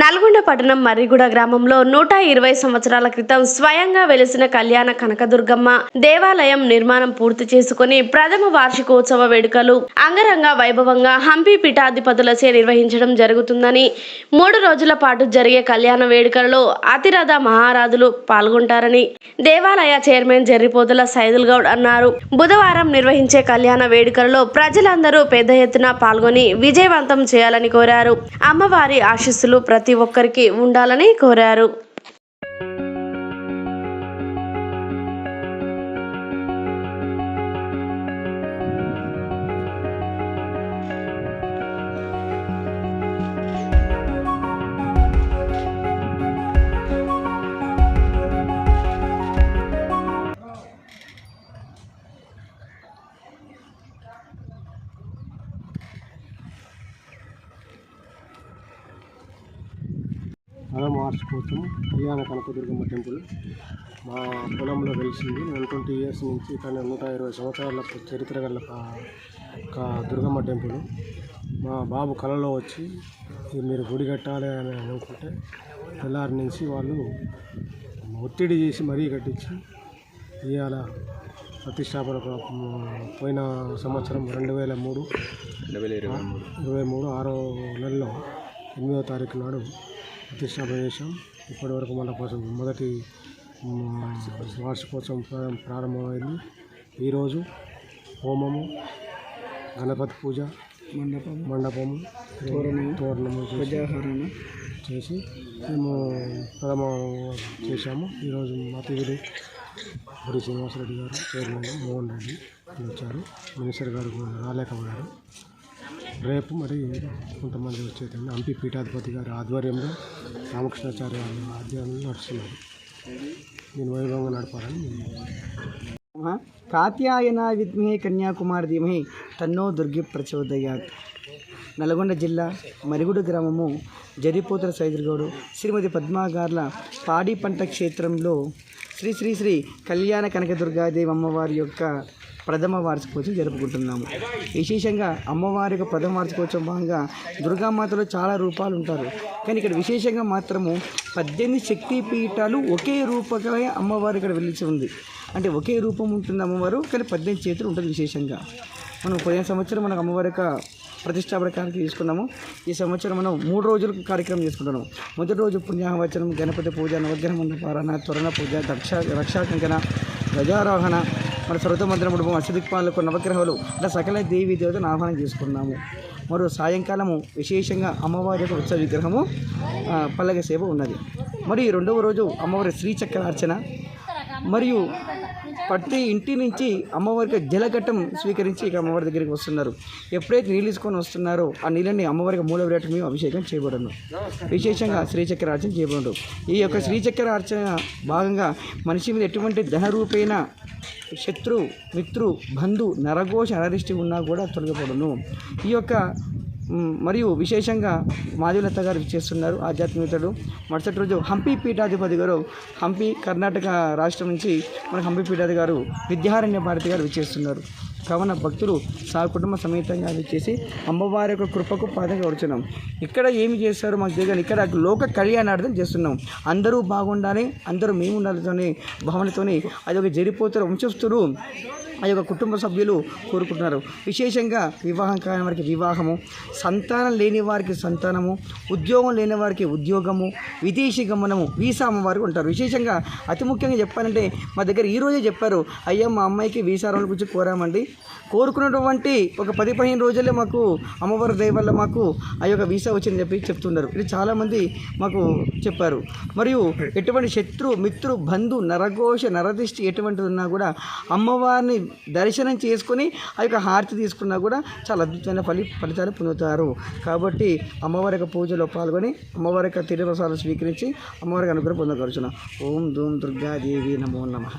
నల్గొండ పట్టణం మర్రిగూడ గ్రామంలో 120 సంవత్సరాల క్రితం స్వయంగా వెలిసిన కళ్యాణ కనకదుర్గమ్మ దేవాలయం నిర్మాణం పూర్తి చేసుకుని ప్రథమ వార్షికోత్సవ వేడుకలు అంగరంగ వైభవంగా హంపి పీఠాధిపతులచే నిర్వహించడం జరుగుతుందని 3 రోజుల పాటు జరిగే కళ్యాణ వేడుకలలో అతిరథ మహారాజులు పాల్గొంటారని దేవాలయ చైర్మన్ జర్రిపోతుల సైదుల్ గౌడ్ అన్నారు. బుధవారం నిర్వహించే కళ్యాణ వేడుకలలో ప్రజలందరూ పెద్ద ఎత్తున పాల్గొని విజయవంతం చేయాలని కోరారు. అమ్మవారి ఆశీస్సులు ప్రతి ఒక్కరికి ఉండాలని కోరారు. వార్షికోత్సవం కళ్యాణ కనకదుర్గమ్మ టెంపుల్ మా పొలంలో వెలిసింది. 120 ఇయర్స్ నుంచి కానీ 120 సంవత్సరాల చరిత్ర గల దుర్గమ్మ టెంపుల్. మా బాబు కళలో వచ్చి మీరు గుడి కట్టాలి అని అనుకుంటే తెల్లారి నుంచి వాళ్ళు ఒత్తిడి చేసి మరీ కట్టించి ఇవాళ ప్రతిష్టాపన పోయిన సంవత్సరం 2023 6వ నెలలో 8వ తారీఖు నాడు ప్రతిష్టాపన చేశాం. ఇప్పటి వరకు మన కోసం మొదటి వార్షికోత్సవం ప్రారంభమైంది. ఈరోజు హోమము, గణపతి పూజ, మండపము, తోరణము చేసి మేము ప్రథమ చేశాము. ఈరోజు అతిథులు గుడి శ్రీనివాసరెడ్డి గారు, చైర్మన్ మోహన్ రెడ్డి వచ్చారు. మినిస్టర్ గారు రాలేకపోయారు. రేపు మరి కొంతమంది వచ్చేది హంపి పీఠాధిపతి గారి ఆధ్వర్యంలో రామకృష్ణాచార్య ఆధ్వర్యంలో నడుస్తున్నారు. నేను వైభవంగా నడపాలని కాత్యాయన విద్మహే కన్యాకుమారి ధీమహి తన్నో దుర్గి ప్రచోదయాత్. నల్గొండ జిల్లా మరిగూడ గ్రామము జర్రిపోతుల సైదుల్ గౌడ్ శ్రీమతి పద్మాగార్ల పాడి పంట క్షేత్రంలో శ్రీ శ్రీ శ్రీ కళ్యాణ కనకదుర్గాదేవి అమ్మవారి యొక్క ప్రథమ వార్షికోత్సవం జరుపుకుంటున్నాము. విశేషంగా అమ్మవారి యొక్క ప్రథమ వార్షికోత్సవం భాగంగా దుర్గామాతలో చాలా రూపాలు ఉంటారు. కానీ ఇక్కడ విశేషంగా మాత్రము 18 శక్తి పీఠాలు ఒకే రూపంగా అమ్మవారి ఇక్కడ వెలిచి ఉంది. అంటే ఒకే రూపం ఉంటుంది అమ్మవారు, కానీ 18 చేతులు ఉంటుంది. విశేషంగా మనం పోయిన సంవత్సరం మనకు అమ్మవారి యొక్క ప్రతిష్టాపన కార్యక్రమం తీసుకున్నాము. ఈ సంవత్సరం మనం 3 రోజుల కార్యక్రమం చేసుకుంటున్నాము. మొదటి రోజు పుణ్యాహవచనం, గణపతి పూజ, నవగ్రహ మండపారాయణ, తోరణ పూజ, రక్షాకంకణ, ధ్వజారోహణ, మన సర్వతమంత్ర మండపం, అష్టదిక్పాలకు, నవగ్రహాలు ఇలా సకల దేవీ దేవతను ఆహ్వానం చేసుకున్నాము. మరియు సాయంకాలము విశేషంగా అమ్మవారి యొక్క ఉత్సవ విగ్రహము పల్లకి సేవ ఉన్నది. మరియు రెండవ రోజు అమ్మవారి శ్రీచక్రార్చన మరియు ప్రతి ఇంటి నుంచి అమ్మవారికి జలఘట్టం స్వీకరించి ఇక అమ్మవారి దగ్గరికి వస్తున్నారు. ఎప్పుడైతే నీళ్ళు తీసుకొని వస్తున్నారో ఆ నీళ్ళని అమ్మవారికి మూల విరాట్ మేము అభిషేకం చేయబడను. విశేషంగా శ్రీచక్ర అర్చన చేయబడను. ఈ యొక్క శ్రీచక్ర అర్చన భాగంగా మనిషి మీద ఎటువంటి ధనరూపేణ శత్రు, మిత్రు, బంధు, నరఘోష, నరరిష్టి ఉన్నా కూడా తొలగబడును. ఈ యొక్క మరియు విశేషంగా మాధవలత గారు చేస్తున్నారు ఆధ్యాత్మికతలు. మరుసటి రోజు హంపి పీఠాధిపతి గారు, హంపి కర్ణాటక రాష్ట్రం నుంచి మన హంపి పీఠాధిపతి గారు విద్యారణ్య భారతి గారు విచ్చేస్తున్నారు. కావున భక్తులు కుటుంబ సమేతంగా విచ్చేసి అమ్మవారి యొక్క కృపకు పాదంగా వచ్చున్నాం. ఇక్కడ ఏమి చేస్తారు మాకు తెలియదు. ఇక్కడ లోక కళ్యాణార్థం చేస్తున్నాం. అందరూ బాగుండాలి, అందరూ మేము ఉండాలతోనే భావనతోని అది ఒక జరిపోతున్న వంశస్థులు ఆ యొక్క కుటుంబ సభ్యులు కోరుకుంటున్నారు. విశేషంగా వివాహం కాని వారికి వివాహము, సంతానం లేని వారికి సంతానము, ఉద్యోగం లేని వారికి ఉద్యోగము, విదేశీ గమనము, వీసా అమ్మవారికి ఉంటారు. విశేషంగా అతి ముఖ్యంగా చెప్పాలంటే మా దగ్గర ఈరోజే చెప్పారు, అయ్యా మా అమ్మాయికి వీసా రోజుల గురించి కోరామండి. కోరుకున్నటువంటి ఒక 10-15 రోజులే మాకు అమ్మవారి దయ వల్ల మాకు ఆ యొక్క వీసా వచ్చిందని చెప్పి చెప్తున్నారు. ఇది చాలామంది మాకు చెప్పారు. మరియు ఎటువంటి శత్రు, మిత్రు, బంధు, నరఘోష, నరదిష్టి ఎటువంటిది ఉన్నా కూడా అమ్మవారిని దర్శనం చేసుకొని ఆ యొక్క హారతి తీసుకున్నా కూడా చాలా అద్భుతమైన ఫలితాలు పొందుతారు. కాబట్టి అమ్మవారి యొక్క పూజలో పాల్గొని అమ్మవారి యొక్క తిరుప్రసాదాలు స్వీకరించి అమ్మవారికి అనుగ్రహం పొందగలుగుతున్నాం. ఓం ధూమ్ దుర్గాదేవి నమో నమః.